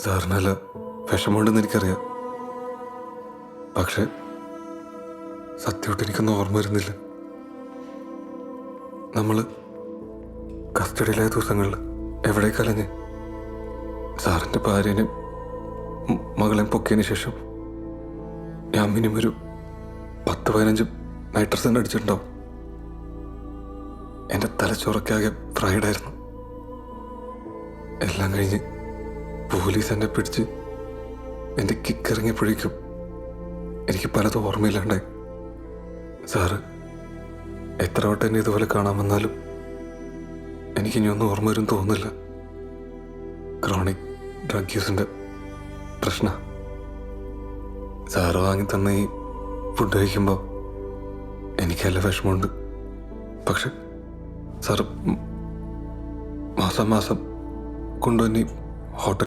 സാറിനല്ല വിഷമമുണ്ടെന്ന് എനിക്കറിയാം. പക്ഷെ സത്യമായിട്ട് എനിക്കൊന്നും ഓർമ്മ വരുന്നില്ല. നമ്മൾ കസ്റ്റഡിയിലായ ദിവസങ്ങളിൽ എവിടെ കലഞ്ഞ് സാറിൻ്റെ ഭാര്യനെയും മകളെയും പൊക്കിയതിന് ശേഷം ഞാൻ മിനിമം ഒരു 10-15 നൈട്രസൻ അടിച്ചിട്ടുണ്ടാവും. എൻ്റെ തലച്ചോറൊക്കെ ആകെ ഫ്രൈഡായിരുന്നു. എല്ലാം കഴിഞ്ഞ് പോലീസ് എന്നെ പിടിച്ച് എൻ്റെ കിക്കിറങ്ങിയപ്പോഴേക്കും എനിക്ക് പലതും ഓർമ്മയില്ലാണ്ടായി. സാറ് എത്ര വട്ടം എന്നെ ഇതുപോലെ കാണാൻ വന്നാലും എനിക്കിനിയൊന്നും ഓർമ്മ വരും തോന്നുന്നില്ല. ക്രോണിക് ഡ്രഗ് യൂസിൻ്റെ പ്രശ്നം. സാറ് വാങ്ങി തന്ന ഈ ഫുഡ് കഴിക്കുമ്പോൾ എനിക്കല്ല വിഷമമുണ്ട്. പക്ഷെ സാറ് മാസം കൊണ്ടുവന്നി ഹോട്ടൽ